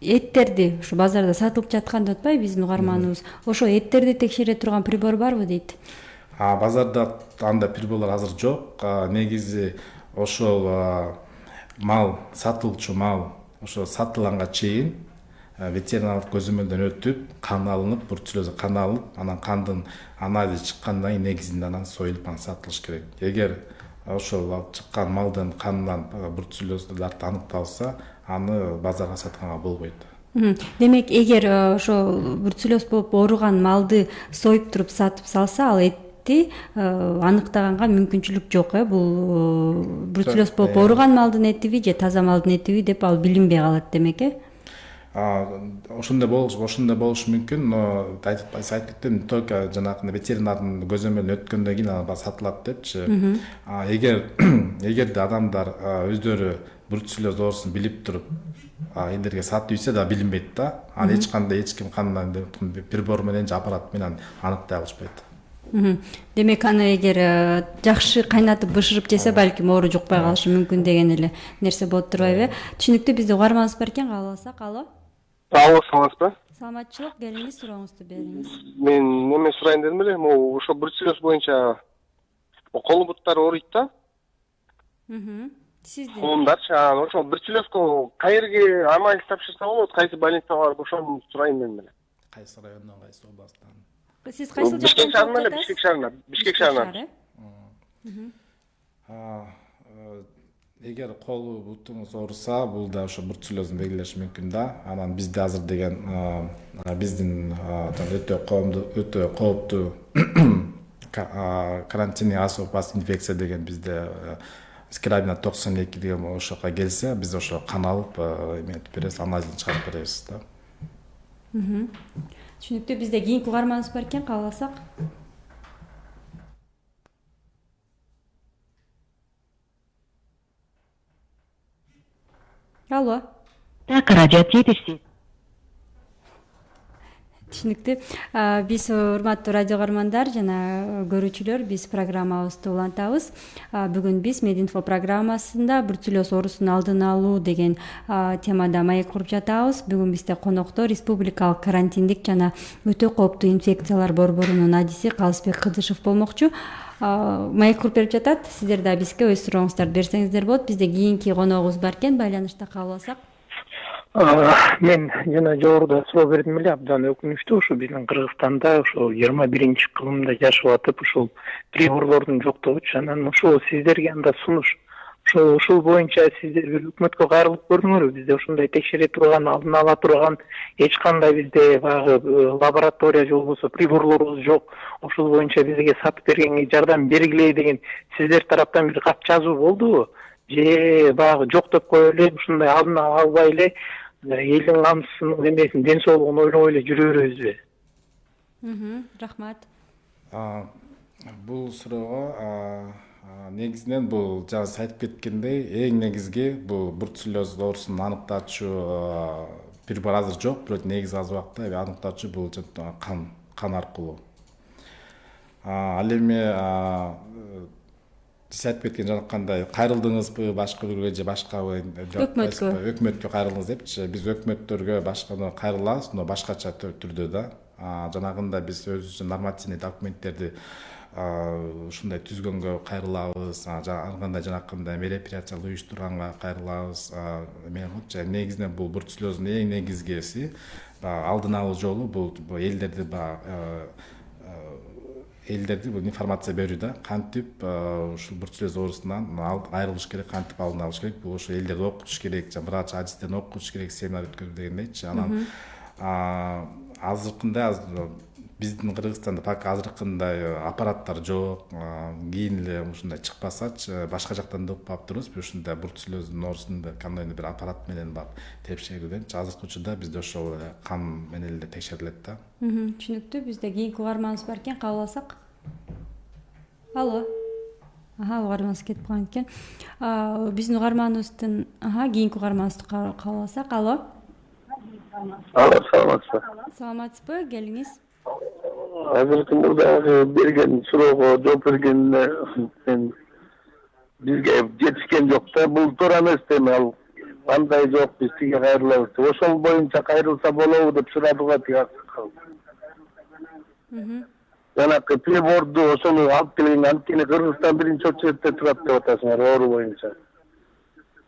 эттерди ушу базарда сатылып жаткан деп атпайбы биздин угарманыбыз? Ошо эттерди текшере турган прибор барбы дейт? Базарда андай приборлор азыр жок. Негизи ошол мал, сатылчу мал ошо сатылганга чейин ветеринарлык көзөмөлдөн өтүп, кан алынып, бруцеллез кан алынып, анан кандын анализи чыккандан кийин негизинде анан союлуп сатылыш керек. Эгер ошол алып чыккан малдын канынан бруцеллездарты аныкталса, аны базарга сатканга болбойт. Демек, эгер ошо бруцеллез болуп ооруган малды союп туруп сатып салса, ал этти аныктаганга мүмкүнчүлүк жок, бул бруцеллез болуп ооруган малдын этиби же таза малдын этиби деп ал билинбей калат демек, Ошондой болушу мүмкүн, но айтып кеттим, только жанагы ветеринардын көзөмөлүнөн өткөндөн кийин аны сатылат депчи. Эгерде адамдар өздөрү бруцеллез оорусун билип туруп элдерге сатып ийсе да билинбейт да. Аны эч ким кандан прибор менен же аппарат менен аныктай алышпайт. Демек, аны эгер жакшы кайнатып бышырып жесе, балким оору жукпай калышы мүмкүн деген эле нерсе болуп турбайбы? Түшүнүктүү, бизде угарманыбыз бар экен, кабыл алсак. Алло. Алло, саламатсызбы? Саламатчылык, келиңиз, сурооңузду бериңиз. Мен неме сурайын дедим эле, могу ошо бруцеллез боюнча кол буттар ооруйт да. Сиздин Колумдарчы, ошо бруцеллезго каерге анализ тапшырса болот, кайсы больница бар, ошону сурайын дедим эле. Кайсы райондон, кайсы областтан? Сиз кайсыл Бишкек жактан шаарынан эле, Бишкек шаарынан. Эгер колу бутуңуз ооруса, бул да ошо бруцеллезин белгилеши мүмкүн да. Анан бизде азыр деген биздин өтө кооптуу карантинный особо опасный инфекция деген бизде скрабина 92 деген ошого келсе, биз ошо кан алып эметип беребиз, анализин чыгарып беребиз да. Түшүнүктүү, бизде кийинки угарманыбыз бар экен, кабыл алсак. Алло. Так, радио жетишти. Түшүнүктүү. Биз, урматтуу радио каармандар жана көрүүчүлөр, биз программабызды улантабыз. Бүгүн биз Мединфо программасында бруцеллез оорусунун алдын алуу деген темада маек куруп жатабыз. Бүгүн бизде конокто республикалык карантиндик жана өтө кооптуу инфекциялар борборунун адиси Калысбек Кыдышев болмокчу. Маек куруп берип жатат. Сиздер да бизге өз сурооңуздарды берсеңиздер болот. Бизде кийинки коногубуз бар экен, байланышта кабыл алсак. Мен жана жогоруда суроо бердим эле, абдан өкүнүчтүү. Ушу биздин Кыргызстанда ошо 21 кылымда жашап атып, ушул приборлордун жоктугучу. Анан ошол сиздерге анда сунуш. Ушул боюнча сиздер бир өкмөткө кайрылып көрдүңөрбү? Бизде ошондой текшере турган, алдын ала турган эч кандай бизде баягы лаборатория же болбосо приборлорубуз жок. Ошол боюнча бизге сатып бергенге жардам бергиле деген сиздер тараптан бир кат жазуу болдубу? Же баягы жок деп коюп эле, ушундай алдын ала албай эле элдин камсызын эмесин, ден соолугун ойлобой эле жүрө беребизби? Рахмат. Бул суроого негизинен бул жаз айтып кеткендей, эң негизги бул бруцеллез оорусун аныктаачу прибор азыр жок, бирок негизи аз убакта аныктаачу бул кан аркылуу. Ал эми сиз айтып кеткен жанакандай кайрылдыңызбы башка бирге же башкабы өкмөткө кайрылдыңыз депчи. Биз өкмөттөргө башканы кайрылабыз, но башкача түрдө да. Жанагында биз өзүбүздүн нормативный документтерди ушундай түзгөнгө кайрылабыз, ар кандай жанакындай мероприятиялар уюштурганга кайрылабыз. Негизинен бул бруцеллездин эң негизгиси алдын алуу жолу бул элдерди бул информация берүү да, кантип ушул бруцеллез оорусунан айрылыш керек, кантип алдын алыш керек, бул ошо элдерди окутуш керек, врач адистерин окутуш керек, семинар өткөрүү дегендейчи. Анан азыркындай биздин Кыргызстанда пока азыркындай аппараттар жок. Кийин эле ушундай чыкпасачы башка жактан да угуп турубуз. Ушундай бруцеллездин оорусун кандайдыр бир аппарат менен барып текшерүүденчи азыркы учурда бизде ошол кан менен эле текшерилет да. Түшүнүктүү. Бизде кийинки угарманыбыз бар экен, кабыл алсак. Алло. Угарманыбыз кетип калган экен. Биздин угарманыбыздын кийинки угарманыбызды кабыл алсак. Алло. Алло, саламатсызбы? Саламатсызбы? Келиңиз. Азыркы мурдагы берген суроого жооп бергенине мен бизге жетишкен жок да. Бул туура эмес дейм. Ал кандай жок, биз тиге кайрылабыз. Ошол боюнча кайрылса болобу деп сурадыга тиги аксакал. Жанакы приборду ошону алып келген, анткени Кыргызстан биринчи очередте турат деп атасыңар оору боюнча.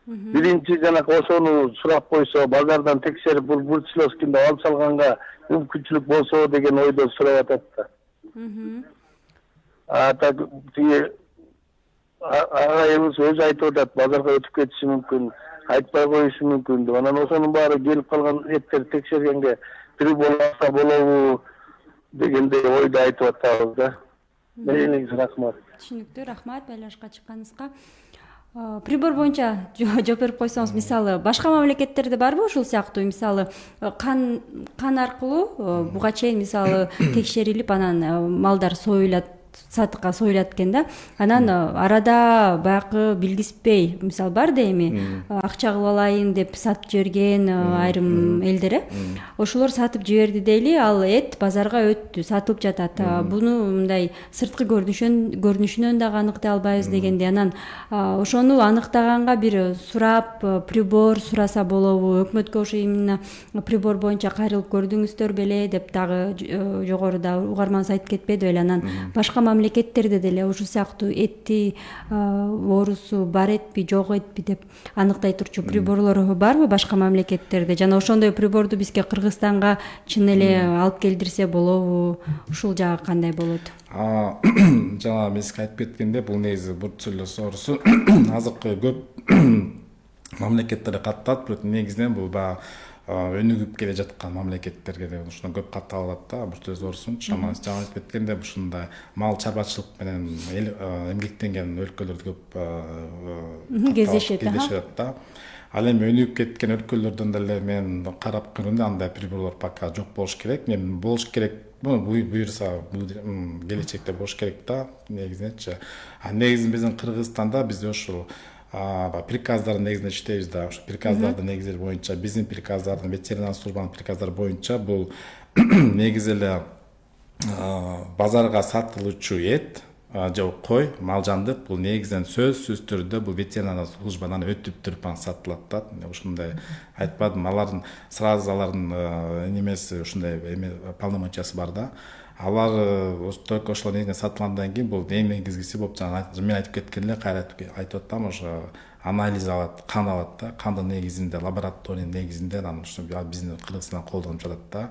Биринчи жанакы ошону сурап койсо, базардан текшерип бул бруцеллез кимде алып салганга мүмкүнчүлүк болсо деген ойдо сурап атат да. Так тиги агайыбыз өзү айтып атат, базарга өтүп кетиши мүмкүн, айтпай коюшу мүмкүн деп. Анан ошонун баары келип калган эттерди текшергенге прибор алса болобу дегендей ойду айтып атабыз да. Негизи рахмат. Түшүнүктүү, рахмат байланышка чыкканыңызга. Прибор боюнча жооп берип койсоңуз, мисалы башка мамлекеттерде барбы ушул сыяктуу, мисалы кан аркылуу буга чейин мисалы текшерилип анан малдар союлат, сатыкка союлат экен да. Анан арада баягы билгизбей, мисалы бар да эми акча кылып алайын деп сатып жиберген айрым элдер, ошолор сатып жиберди дейли, ал эт базарга өттү, сатылып жатат. Буну мындай сырткы көрүнүшүнөн дагы аныктай албайбыз дегенде, анан ошону аныктаганга бир сурап, прибор сураса болобу, өкмөткө ошо именно прибор боюнча кайрылып көрдүңүздөр беле деп дагы жогоруда угарманыбыз айтып кетпеди беле. Анан башка мамлекеттерде деле ушул сыяктуу этти оорусу бар этпи, жок этпи деп аныктай турчу приборлор барбы башка мамлекеттерде? Жана ошондой приборду бизге Кыргызстанга чын эле алып келдирсе болобу? Ушул жагы кандай болот? Жана мен сизге айтып кеткендей, бул негизи бурчу эле соорусу. Азыркы көп мамлекеттерде катталат, бирок негизинен бул баягы өнүгүп келе жаткан мамлекеттерге да ушуну көп катталып атат да, бурчу эле соорусунчу. Анан жаңы айтып кеткендей, ушундай мал чарбачылык менен эмгектенген өлкөлөрдү көп кездешет да. Ал эми өнүгүп кеткен өлкөлөрдөн деле мен карап көргөндө андай приборлор пока жок болуш керек. Мен болуш керек, буюрса келечекте болуш керек да, негизиненчи. Негизинен биздин Кыргызстанда биз ошол приказдардын негизинде иштейбиз да. Ошо приказдардын негизи боюнча, биздин приказдардын, ветеринар службанын приказдары боюнча бул негизи эле базарга сатылуучу эт же кой, мал жандык бул негизинен сөзсүз түрдө бул ветеринар службадан өтүп туруп сатылат да. Ушундай айтпадым, алардын сразу алардын немеси ушундай полномочиясы бар да. Алар только ошол негизинен сатылгандан кийин бул эң негизгиси болуп мен айтып кеткен эле, кайра айтып атам, ошо анализ алат, кан алат да. Кандын негизинде, лабораториянын негизинде анан ушуну биздин Кыргызстанда колдонуп жатат да.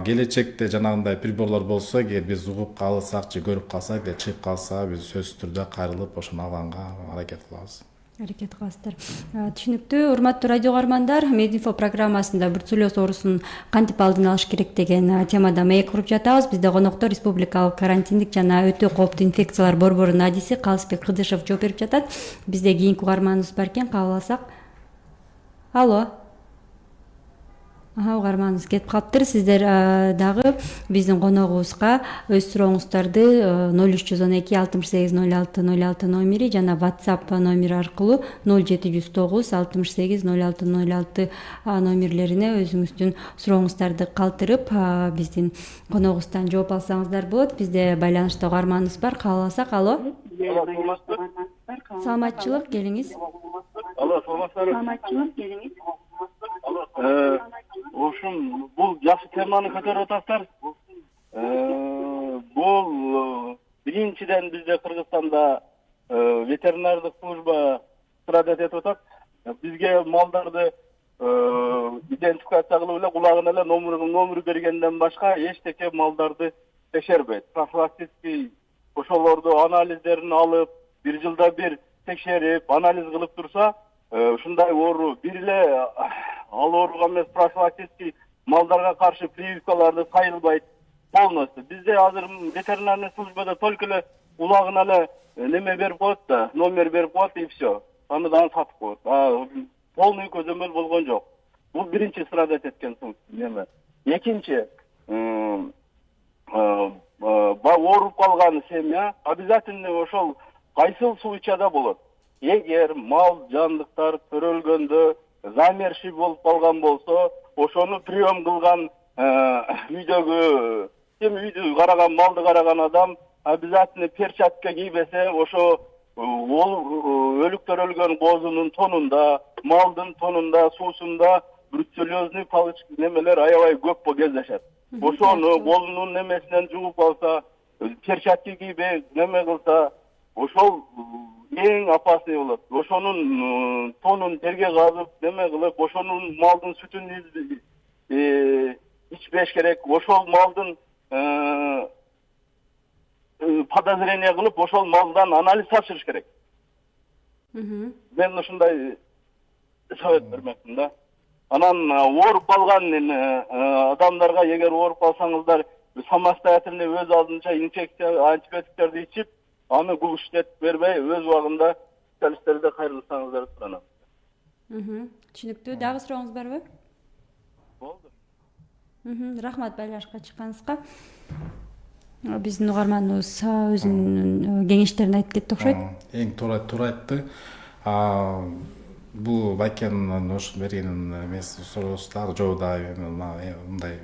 Келечекте жанагындай приборлор болсо, эгер биз угуп калсак же көрүп калсак, чыгып калса, биз сөзсүз түрдө кайрылып ошону алганга аракет кылабыз. Аракет кыласыздар. Түшүнүктүү. Урматтуу радио каармандар, Мединфо программасында бруцеллез оорусун кантип алдын алыш керек деген темада маек куруп жатабыз. Бизде коноктор республикалык карантиндик жана өтө кооптуу инфекциялар борборунун адиси Калысбек Кыдышев жооп берип жатат. Бизде кийинки угарманыбыз бар экен, кабыл алсак. Алло. Угарманыбыз кетип калыптыр. Сиздер дагы биздин коногубузга өз сурооңуздарды 0312 68 06 06 номери жана WhatsApp номери аркылуу 0709 68 06 06 номерлерине өзүңүздүн сурооңуздарды калтырып биздин коногубуздан жооп алсаңыздар болот. Бизде байланышта угарманыбыз бар, кабыл алсак. Алло. Саламатчылык, келиңиз. Алло, саламатчылык, келиңиз. Ошун бул жакшы теманы көтөрүп атасыздар. Бул биринчиден бизде Кыргызстанда ветеринардык служба страдать этип атат. Бизге малдарды идентификация кылып эле кулагына эле номер бергенден башка эчтеке малдарды текшербейт. Профилактический ошолорду анализдерин алып, бир жылда бир текшерип, анализ кылып турса, ушундай оору бир эле ал ооруга эмес профилактический малдарга каршы прививкаларды сайылбайт полностью. Бизде азыр ветеринарный службада только эле улагына эле неме берип коет да, номер берип коет и все. Андан сатып коет. Полный көзөмөл болгон жок. Бул биринчи страдать эткен неме. Экинчи, ооруп калган семья обязательно ошол кайсыл случайда болот. Эгер мал жандыктар төрөлгөндө замерши болуп калган болсо, ошону прием кылган үйдөгү үйдү караган, малды караган адам обязательно перчатка кийбесе, ошо өлүк төрөлгөн козунун тонунда, малдын тонунда, суусунда бруцеллезный палыч немелер аябай көп кездешет. Ошону колунун немесинен жууп алса, перчатка кийбей неме кылса, ошол эң опасный болот. Ошонун тонун жерге казып, неме кылып, ошонун малдын сүтүн ичпеш керек. Ошол малдын подозрение кылып ошол малдан анализ тапшырыш керек. Мен ушундай совет бермекмин да. Анан ооруп калган адамдарга эгер ооруп калсаңыздар самостоятельно өз алдынча инфекция антибиотиктерди ичип, аны кулуштетип бербей өз убагында специалисттерге кайрылсаңыздар суранам. Түшүнүктүү. Дагы сурооңуз барбы? Болду. Рахмат байланышка чыкканыңызга. Биздин угарманыбыз өзүнүн кеңештерин айтып кетти окшойт. Эң туура айтты. Бул Байкенин ош берген эмес суроосуна жооп мындай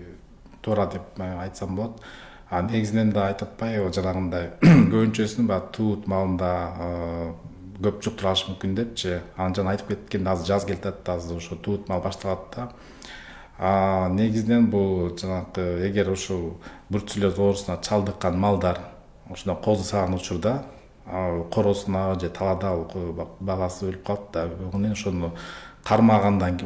туура деп айтсам болот. Негизинен да айтып атпайбы, жанагындай көбүнчөсүн баягы туут малында көп жуктурашы мүмкүн депчи. Анан жана айтып кеткенде азыр жаз келип атат, азыр ошо туут мал башталат да. Негизинен бул жанагы эгер ушул бруцеллез оорусуна чалдыккан малдар ошондой козу саган учурда коросуна же талаада баласы өлүп калат да, ошону кармагандан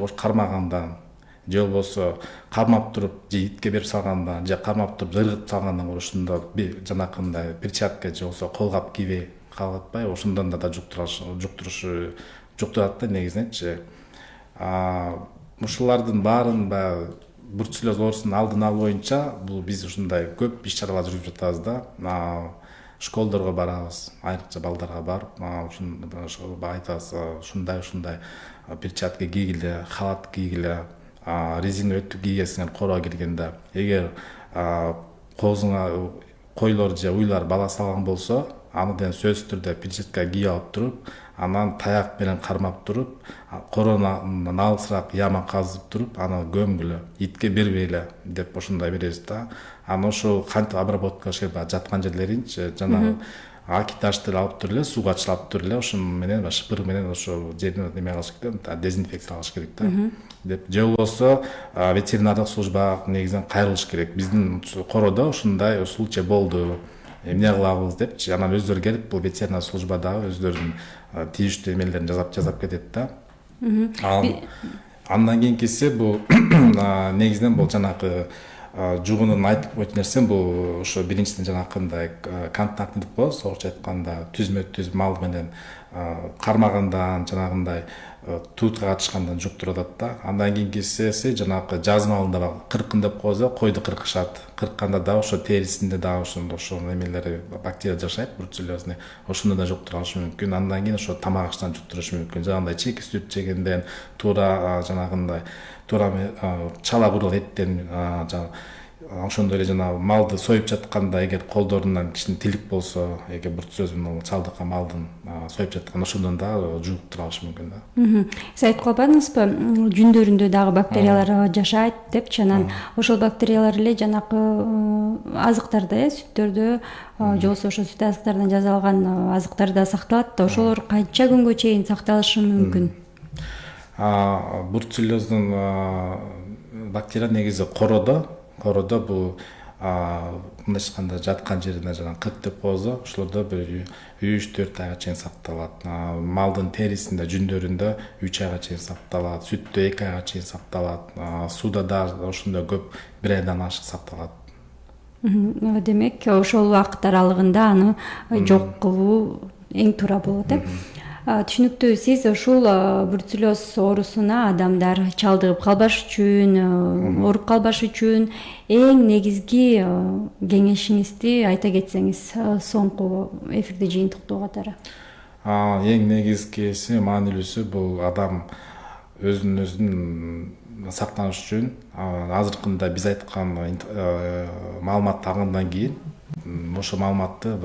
же болбосо кармап туруп же итке берип салгандан же кармап туруп ыргытып салгандан көрө ушунда жанакындай перчатка же болбосо колгап кийбей калып атпайбы, ошондон да жуктурат да негизиненчи. Ушулардын баарын баягы бруцеллез оорусунун алдын алуу боюнча бул биз ушундай көп иш-чаралар жүргүзүп жатабыз да. Школдорго барабыз, айрыкча балдарга барып, айтабыз, ушундай перчатка кийгиле, халат кийгиле, резина өтүк кийгесиңер короо киргенде. Эгер койлор же уйлар бала салган болсо, аны сөзсүз түрдө перчатка кийип алып туруп, анан таяк менен кармап туруп, коронун алысыраак яма казып туруп, аны көмгүлө, итке бербейле деп ошондой беребиз да. Анан ошол кантип обработка кылыш керек, жаткан жерлеринчи жана акиташтыр алып туруп эле, сууга чылап туруп эле, ошо менен шпыр менен ошо жерин неме кылыш керек да, дезинфекция кылыш керек да. Деп же болбосо ветеринардык службага негизинен кайрылыш керек. Биздин короодо ушундай случай болду. Эмне кылабыз депчи, анан өздөрү келип бул ветеринар службадагы өздөрүнүн тийиштүү эмелерин жазап кетет да. Андан кийинкиси бул негизинен бул жанагы жугунун айтып өткөн нерсем бул ошо биринчиден жанакындай контактный деп коебуз, орусча айтканда түзмө-түз мал менен кармагандан, жанагындай туутка катышкандан жуктуруп атат да. Андан кийинкиси жанагы жаз малында кыркын деп коебуз, койду кыркышат. Кыркканда да ошо терисинде да ошо немелери бактерия жашайт, бруцеллезный. Ошондо да жуктурушу мүмкүн. Андан кийин ошо тамак аштан жуктурушу мүмкүн. Жанагындай чеки сүт жегенден, туура жанагындай чала бурул эттен, ошондой эле жана малды союп жатканда эгер колдорунан кичине тилик болсо, эгер бруцеллезный чалдыккан малдын союп жаткан ошондон да жуктура алышы мүмкүн да. Сиз айтып калбадыңызбы, жүндөрүндө дагы бактериялар жашайт депчи, анан ошол бактериялар эле жанакы азыктарда, сүттөрдө же болбосо ошо сүт азыктардан жасалган азыктарда сакталат да, ошолор канча күнгө чейин сакталышы мүмкүн? Бруцеллездин бактерия негизи короодо бул мындайча айтканда жаткан жерине жана кырк деп коебуз, ошолордо бир 3-4 айга чейин сакталат. Малдын терисинде, жүндөрүндө 3 айга чейин сакталат, сүттө 2 айга чейин сакталат, сууда да ошондой көп 1 айдан ашык сакталат. Демек, ошол убакыт аралыгында аны жок кылуу эң туура болот, Түшүнүктүү. Сиз ушул бруцеллез оорусуна адамдар чалдыгып калбаш үчүн, ооруп калбаш үчүн эң негизги кеңешиңизди айта кетсеңиз соңку эфирди жыйынтыктоо катары. Эң негизгиси, маанилүүсү бул адам өзүн сактаныш үчүн азыркында биз айткан маалыматты алгандан кийин ошол маалыматты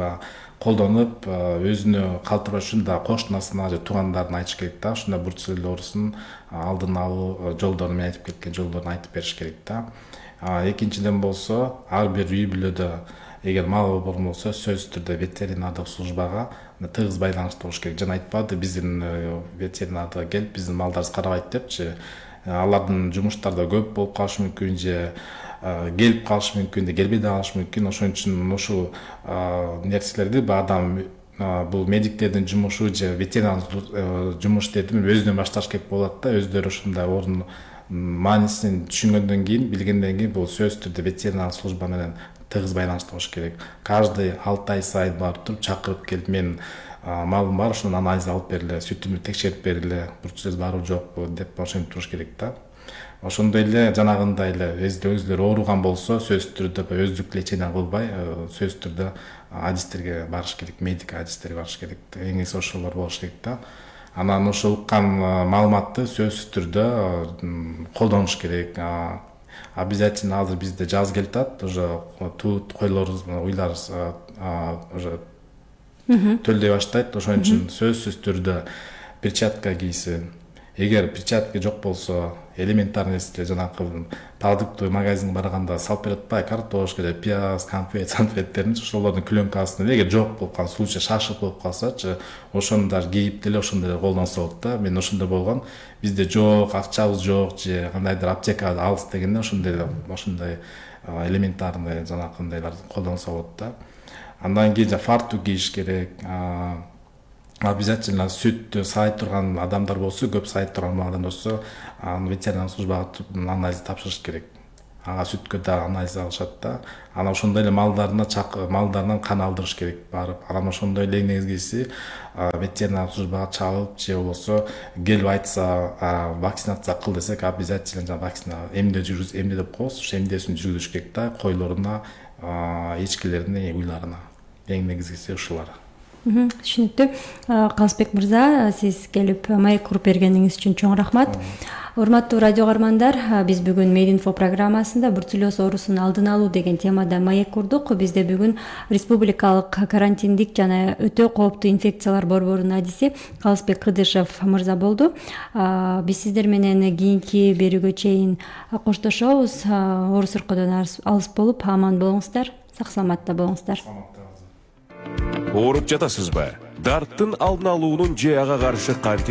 колдонуп өзүнө калтырбаш үчүн да кошунасына же туугандарына айтыш керек да. Ушундай бруцеллез оорусунун алдын алуу жолдорун, мен айтып кеткен жолдорун айтып бериш керек да. Экинчиден болсо, ар бир үй бүлөдө эгер мал болсо сөзсүз түрдө ветеринардык службага тыгыз байланышта болуш керек. Жана айтпады, биздин ветеринардыга келип биздин малдарыбыз карабайт депчи. Алардын жумуштары көп болуп калышы мүмкүн, же келип калышы мүмкүн, де келбей да калышы мүмкүн. Ошон үчүн ушул нерселерди адам бул медиктердин жумушу же ветеринар жумуш дедим өзүнөн башташ керек болот да. Өздөрү ушундай орун маанисин түшүнгөндөн кийин, билгенден кийин бул сөзсүз түрдө ветеринар служба менен тыгыз байланышта болуш керек. Каждый 6 ай сайын барып туруп чакырып келип, мен малым бар, ошонун анализин алып бергиле, сүтүмдү текшерип бергиле, бруцеллез барбы жокпу деп ошентип туруш керек да. Ошондой эле жанагындай эле өзүлөрү ооруган болсо, сөзсүз түрдө өздүк лечение кылбай, сөзсүз түрдө адистерге барыш керек, медик адистерге барыш керек. Эң эси ошолор болуш керек да. Анан ошо уккан маалыматты сөзсүз түрдө колдонуш керек. Обязательно азыр бизде жаз келип атат, уже тут койлорубуз, уйларыбыз уже төлдөй баштайт. Ошон үчүн сөзсүз түрдө перчатка кийсин. Эгер перчатка жок болсо, элементарный нерсе жанагы продуктовый магазинге барганда салып берет атпайбы, картошка, пияз, конфеттерин, ошолордун пленкасын. Эгер жок болуп калса, случай шашык болуп калсачы, ошону даже кийип деле ошондой колдонсо болот да. Мен ошондой болгон. Бизде жок, акчабыз жок же кандайдыр аптека алыс дегенде ошондой элементарный жанагындайларды колдонсо болот да. Андан кийин фартук кийиш керек. Обязательно сүттү сай турган адамдар болсо, көп сай турган адамдар болсо, ветеринар службага анализ тапшырыш керек. Ага сүткө да анализ алышат да. Анан ошондой эле малдарынан кан алдырыш керек барып. Анан ошондой эле негизгиси ветеринар службага чалып же болбосо келип айтса, вакцинация кыл десек, обязательно вакцина эмне деп коебуз, ошо эмдесин жүргүзүш керек да, койлоруна, эчкилерине, уйларына. Эң негизгиси ушулар. Түшүнүктүү. Калысбек мырза, сиз келип маек уруп бергениңиз үчүн чоң рахмат. Урматтуу радио каармандар, биз бүгүн Мединфо программасында бруцеллез оорусун алдын алуу деген темада маек курдук. Бизде бүгүн республикалык карантиндик жана өтө кооптуу инфекциялар борборунун адиси Калысбек Кыдышев мырза болду. Биз сиздер менен кийинки берүүгө чейин коштошобуз. Оорус ыркоодон алыс болуп, аман болуңуздар, сак саламатта болуңуздар. Ооруп жатасызбы? Дарттын алдын алуунун же ага каршы кантип